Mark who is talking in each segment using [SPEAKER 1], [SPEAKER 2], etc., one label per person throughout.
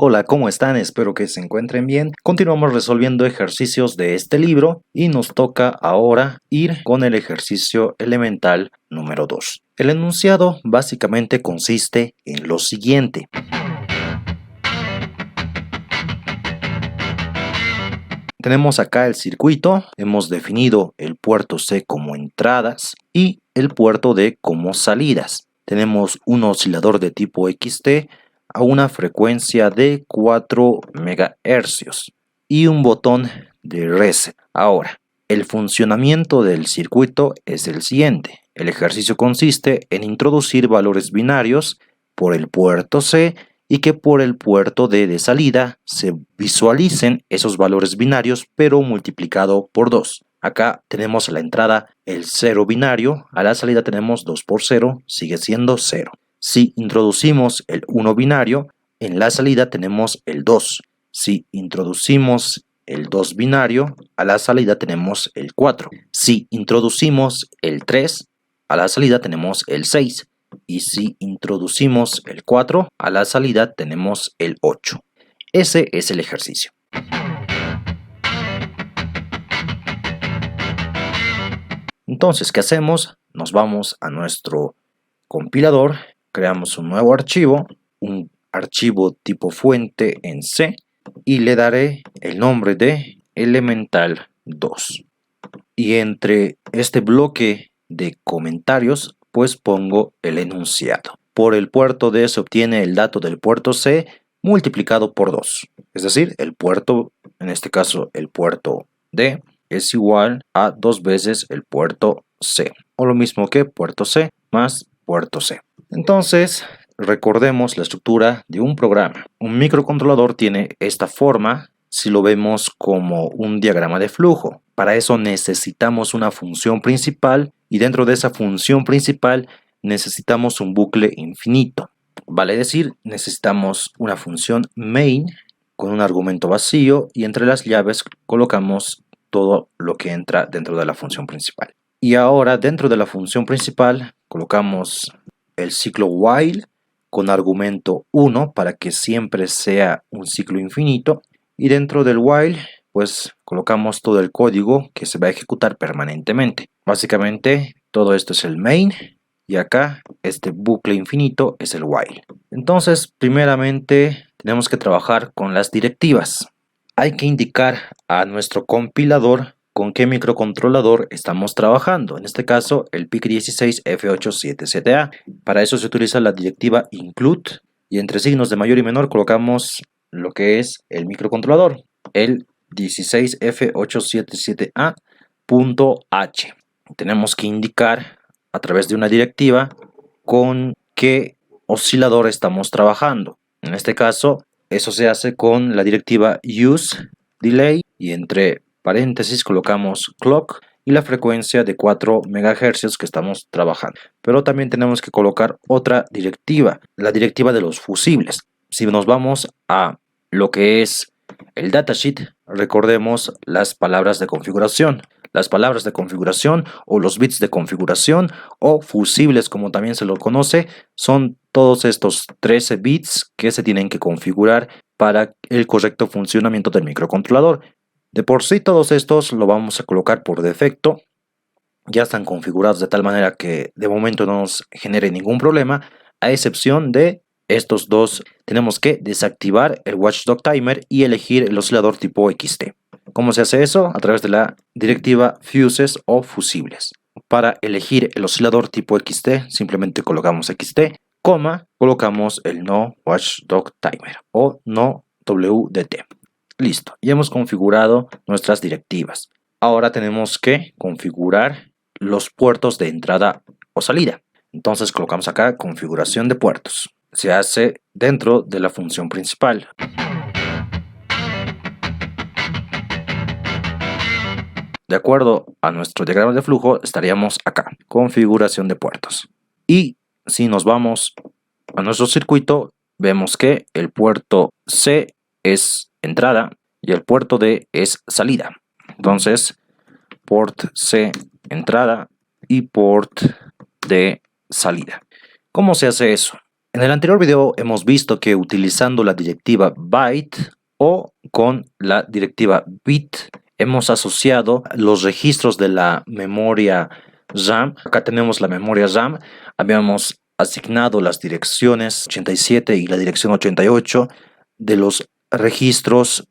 [SPEAKER 1] Hola, ¿cómo están? Espero que se encuentren bien. Continuamos resolviendo ejercicios de este libro y nos toca ahora ir con el ejercicio elemental número 2. El enunciado básicamente consiste en lo siguiente. Tenemos acá el circuito, hemos definido el puerto C como entradas y el puerto D como salidas. Tenemos un oscilador de tipo XT a una frecuencia de 4 MHz y un botón de reset. Ahora, el funcionamiento del circuito es el siguiente. El ejercicio consiste en introducir valores binarios por el puerto C y que por el puerto D de salida se visualicen esos valores binarios pero multiplicado por 2. Acá tenemos a la entrada el 0 binario, a la salida tenemos 2 por 0, sigue siendo 0. Si introducimos el 1 binario, en la salida tenemos el 2. Si introducimos el 2 binario, a la salida tenemos el 4. Si introducimos el 3, a la salida tenemos el 6. Y si introducimos el 4, a la salida tenemos el 8. Ese es el ejercicio. Entonces, ¿qué hacemos? Nos vamos a nuestro compilador, creamos un nuevo archivo, un archivo tipo fuente en C, y le daré el nombre de elemental 2. Y entre este bloque de comentarios, pues pongo el enunciado. Por el puerto D se obtiene el dato del puerto C multiplicado por 2. Es decir, el puerto, en este caso el puerto D, es igual a 2 veces el puerto C. O lo mismo que puerto C más puerto C. Entonces, recordemos la estructura de un programa. Un microcontrolador tiene esta forma si lo vemos como un diagrama de flujo. Para eso necesitamos una función principal y dentro de esa función principal necesitamos un bucle infinito. Vale decir, necesitamos una función main con un argumento vacío y entre las llaves colocamos todo lo que entra dentro de la función principal. Y ahora dentro de la función principal colocamos el ciclo while con argumento 1 para que siempre sea un ciclo infinito. Y dentro del while, pues colocamos todo el código que se va a ejecutar permanentemente. Básicamente, todo esto es el main y acá este bucle infinito es el while. Entonces, primeramente, tenemos que trabajar con las directivas. Hay que indicar a nuestro compilador con qué microcontrolador estamos trabajando. En este caso, el PIC16F877A. Para eso se utiliza la directiva include y entre signos de mayor y menor colocamos lo que es el microcontrolador, el 16F877A.h. Tenemos que indicar a través de una directiva con qué oscilador estamos trabajando. En este caso, eso se hace con la directiva use delay y entre paréntesis colocamos clock y la frecuencia de 4 MHz que estamos trabajando. Pero también tenemos que colocar otra directiva, la directiva de los fusibles. Si nos vamos a lo que es el datasheet, recordemos las palabras de configuración. Las palabras de configuración o los bits de configuración o fusibles como también se lo conoce son todos estos 13 bits que se tienen que configurar para el correcto funcionamiento del microcontrolador. De por sí todos estos lo vamos a colocar por defecto. Ya están configurados de tal manera que de momento no nos genere ningún problema, a excepción de estos dos. Tenemos que desactivar el watchdog timer y elegir el oscilador tipo XT. ¿Cómo se hace eso? A través de la directiva fuses o fusibles. Para elegir el oscilador tipo XT, simplemente colocamos XT, colocamos el no watchdog timer o no WDT. Listo, ya hemos configurado nuestras directivas. Ahora tenemos que configurar los puertos de entrada o salida. Entonces colocamos acá configuración de puertos. Se hace dentro de la función principal. De acuerdo a nuestro diagrama de flujo, estaríamos acá, configuración de puertos. Y si nos vamos a nuestro circuito, vemos que el puerto C es entrada y el puerto D es salida. Entonces, port C entrada y port D salida. ¿Cómo se hace eso? En el anterior video hemos visto que utilizando la directiva byte o con la directiva bit hemos asociado los registros de la memoria RAM. Acá tenemos la memoria RAM. Habíamos asignado las direcciones 87 y la dirección 88 de los registros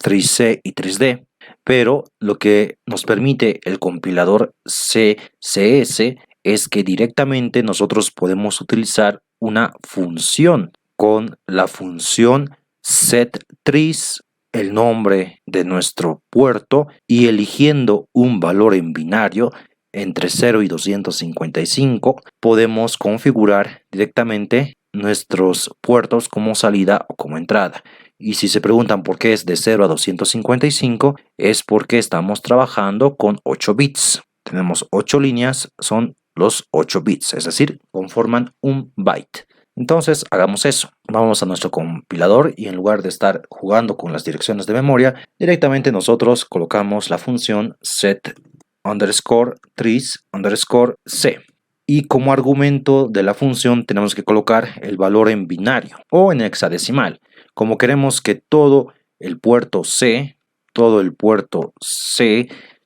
[SPEAKER 1] 3C y 3D. Pero lo que nos permite el compilador CSS es que directamente nosotros podemos utilizar una función con la función setTrace, el nombre de nuestro puerto, y eligiendo un valor en binario entre 0 y 255 podemos configurar directamente nuestros puertos como salida o como entrada. Y si se preguntan por qué es de 0 a 255, es porque estamos trabajando con 8 bits. Tenemos 8 líneas, son los 8 bits, es decir, conforman un byte. Entonces hagamos eso. Vamos a nuestro compilador y en lugar de estar jugando con las direcciones de memoria, directamente nosotros colocamos la función set_trace_c. Y como argumento de la función tenemos que colocar el valor en binario o en hexadecimal. Como queremos que todo el puerto C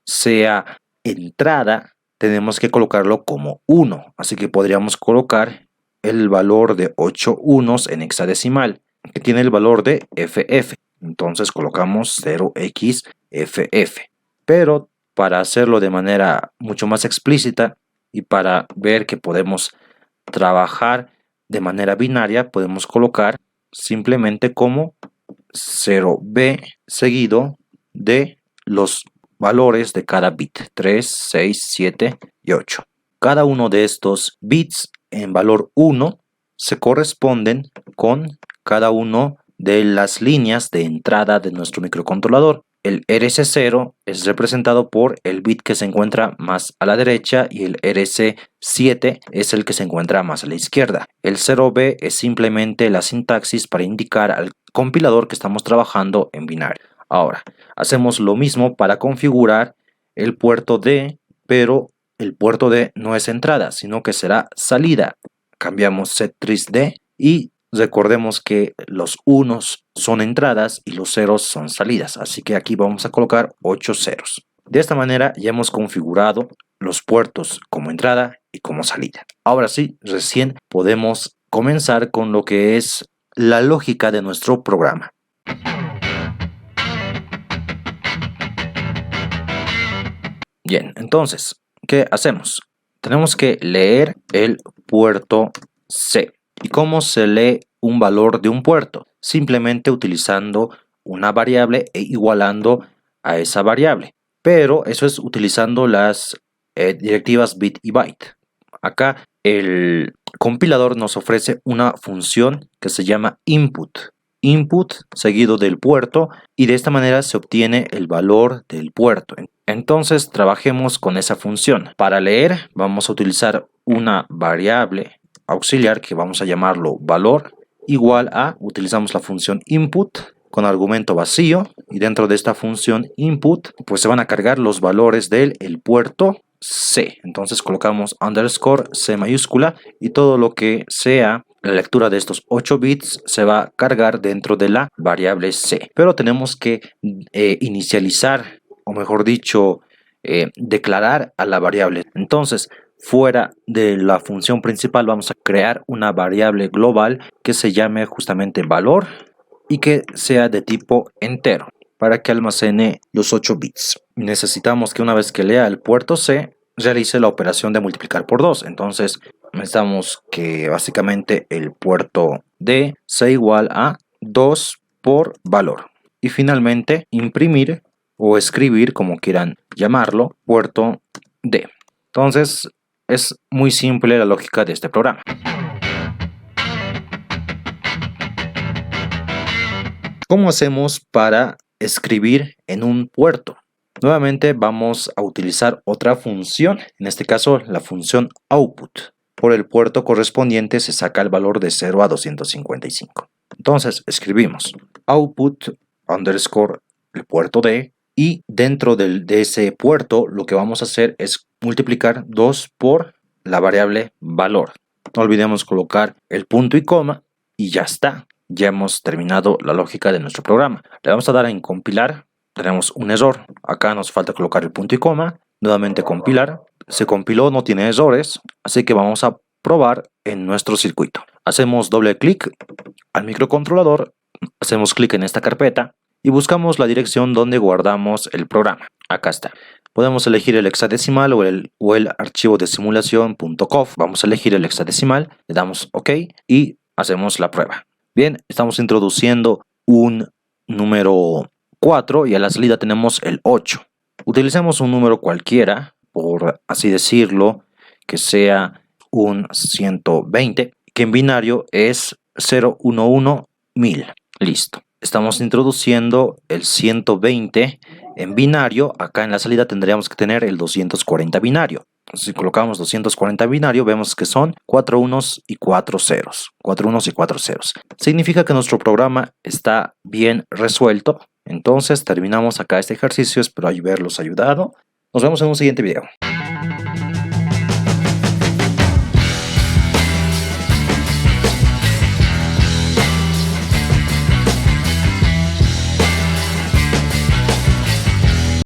[SPEAKER 1] sea entrada, tenemos que colocarlo como 1. Así que podríamos colocar el valor de 8 unos en hexadecimal, que tiene el valor de FF. Entonces colocamos 0xFF. Pero para hacerlo de manera mucho más explícita y para ver que podemos trabajar de manera binaria, podemos colocar simplemente como 0b seguido de los valores de cada bit, 3, 6, 7 y 8. Cada uno de estos bits en valor 1 se corresponden con cada uno de las líneas de entrada de nuestro microcontrolador. El RC0 es representado por el bit que se encuentra más a la derecha y el RC7 es el que se encuentra más a la izquierda. El 0B es simplemente la sintaxis para indicar al compilador que estamos trabajando en binario. Ahora, hacemos lo mismo para configurar el puerto D, pero el puerto D no es entrada, sino que será salida. Cambiamos setTraceD y recordemos que los unos son entradas y los ceros son salidas, así que aquí vamos a colocar 8 ceros. De esta manera ya hemos configurado los puertos como entrada y como salida. Ahora sí, recién podemos comenzar con lo que es la lógica de nuestro programa. Bien, entonces, ¿qué hacemos? Tenemos que leer el puerto C. ¿Y cómo se lee un valor de un puerto? Simplemente utilizando una variable e igualando a esa variable. Pero eso es utilizando las directivas bit y byte. Acá el compilador nos ofrece una función que se llama input. Input seguido del puerto y de esta manera se obtiene el valor del puerto. Entonces trabajemos con esa función. Para leer vamos a utilizar una variable auxiliar que vamos a llamarlo valor igual a, utilizamos la función input con argumento vacío y dentro de esta función input pues se van a cargar los valores del puerto C. Entonces colocamos underscore C mayúscula y todo lo que sea la lectura de estos 8 bits se va a cargar dentro de la variable C. Pero tenemos que inicializar, o mejor dicho, declarar a la variable. Entonces, fuera de la función principal vamos a crear una variable global que se llame justamente valor y que sea de tipo entero para que almacene los 8 bits. Necesitamos que una vez que lea el puerto C, realice la operación de multiplicar por 2. Entonces necesitamos que básicamente el puerto D sea igual a 2 por valor. Y finalmente imprimir o escribir, como quieran llamarlo, puerto D. Entonces es muy simple la lógica de este programa. ¿Cómo hacemos para escribir en un puerto? Nuevamente vamos a utilizar otra función, en este caso la función output. Por el puerto correspondiente se saca el valor de 0 a 255. Entonces escribimos output underscore el puerto D y dentro de ese puerto lo que vamos a hacer es multiplicar 2 por la variable valor. No olvidemos colocar el punto y coma y ya está. Ya hemos terminado la lógica de nuestro programa. Le vamos a dar en compilar. Tenemos un error. Acá nos falta colocar el punto y coma. Nuevamente compilar. Se compiló, no tiene errores. Así que vamos a probar en nuestro circuito. Hacemos doble clic al microcontrolador. Hacemos clic en esta carpeta y buscamos la dirección donde guardamos el programa. Acá está. Podemos elegir el hexadecimal o el archivo de simulación.conf. Vamos a elegir el hexadecimal, le damos OK y hacemos la prueba. Bien, estamos introduciendo un número 4 y a la salida tenemos el 8. Utilicemos un número cualquiera, por así decirlo, que sea un 120, que en binario es 011.000. Listo. Estamos introduciendo el 120 en binario. Acá en la salida tendríamos que tener el 240 binario. Si colocamos 240 binario, vemos que son 4 unos y 4 ceros. 4 unos y 4 ceros. Significa que nuestro programa está bien resuelto. Entonces terminamos acá este ejercicio. Espero haberlos ayudado. Nos vemos en un siguiente video.